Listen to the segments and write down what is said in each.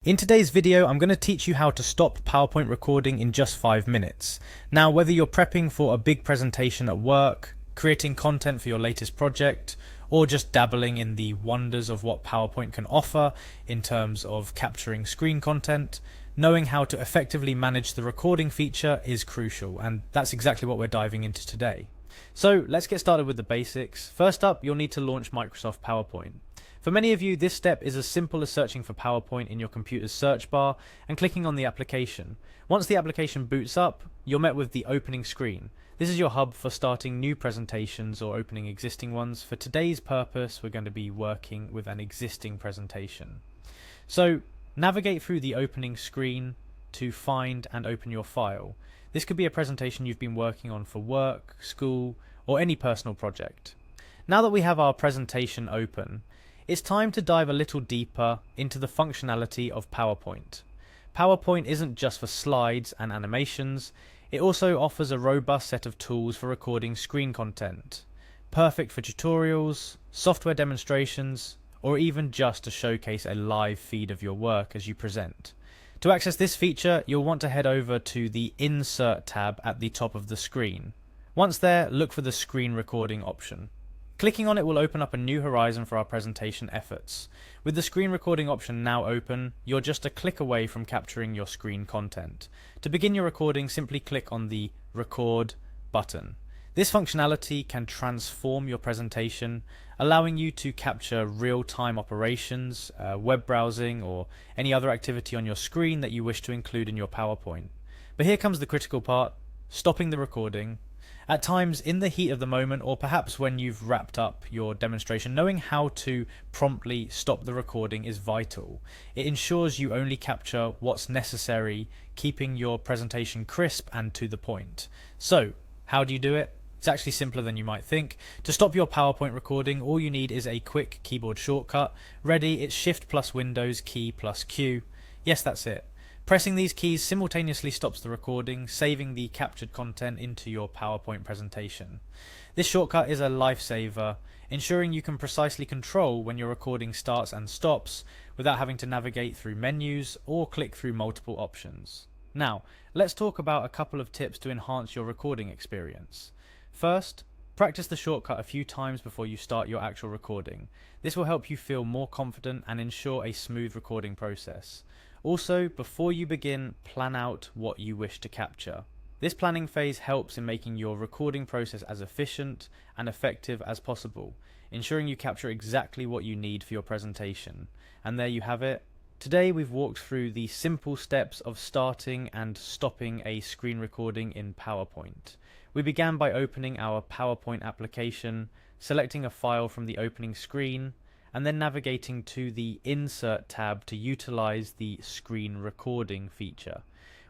In today's video, I'm going to teach you how to stop PowerPoint recording in just 5 minutes. Now, whether you're prepping for a big presentation at work, creating content for your latest project, or just dabbling in the wonders of what PowerPoint can offer in terms of capturing screen content, knowing how to effectively manage the recording feature is crucial, and that's exactly what we're diving into today. So let's get started with the basics. First up, you'll need to launch Microsoft PowerPoint. For many of you, this step is as simple as searching for PowerPoint in your computer's search bar and clicking on the application. Once the application boots up, you're met with the opening screen. This is your hub for starting new presentations or opening existing ones. For today's purpose, we're going to be working with an existing presentation. So navigate through the opening screen to find and open your file. This could be a presentation you've been working on for work, school, or any personal project. Now that we have our presentation open, it's time to dive a little deeper into the functionality of PowerPoint. PowerPoint isn't just for slides and animations, it also offers a robust set of tools for recording screen content, perfect for tutorials, software demonstrations, or even just to showcase a live feed of your work as you present. To access this feature, you'll want to head over to the Insert tab at the top of the screen. Once there, look for the screen recording option. Clicking on it will open up a new horizon for our presentation efforts. With the screen recording option now open, you're just a click away from capturing your screen content. To begin your recording, simply click on the Record button. This functionality can transform your presentation, allowing you to capture real-time operations, web browsing, or any other activity on your screen that you wish to include in your PowerPoint. But here comes the critical part: stopping the recording. At times, in the heat of the moment, or perhaps when you've wrapped up your demonstration, knowing how to promptly stop the recording is vital. It ensures you only capture what's necessary, keeping your presentation crisp and to the point. So, how do you do it? It's actually simpler than you might think. To stop your PowerPoint recording, all you need is a quick keyboard shortcut. Ready, it's Shift plus Windows key plus Q. Yes, that's it. Pressing these keys simultaneously stops the recording, saving the captured content into your PowerPoint presentation. This shortcut is a lifesaver, ensuring you can precisely control when your recording starts and stops without having to navigate through menus or click through multiple options. Now, let's talk about a couple of tips to enhance your recording experience. First, practice the shortcut a few times before you start your actual recording. This will help you feel more confident and ensure a smooth recording process. Also, before you begin, plan out what you wish to capture. This planning phase helps in making your recording process as efficient and effective as possible, ensuring you capture exactly what you need for your presentation. And there you have it. Today we've walked through the simple steps of starting and stopping a screen recording in PowerPoint. We began by opening our PowerPoint application, selecting a file from the opening screen, and then navigating to the Insert tab to utilize the screen recording feature.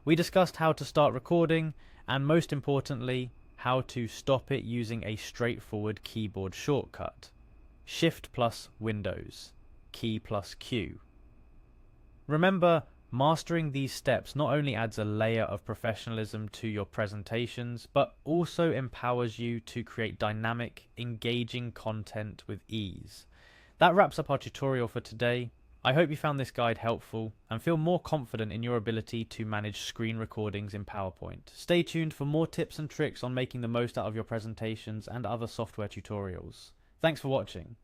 We discussed how to start recording, and most importantly, how to stop it using a straightforward keyboard shortcut. Shift plus Windows, key plus Q. Remember, mastering these steps not only adds a layer of professionalism to your presentations, but also empowers you to create dynamic, engaging content with ease. That wraps up our tutorial for today. I hope you found this guide helpful and feel more confident in your ability to manage screen recordings in PowerPoint. Stay tuned for more tips and tricks on making the most out of your presentations and other software tutorials. Thanks for watching.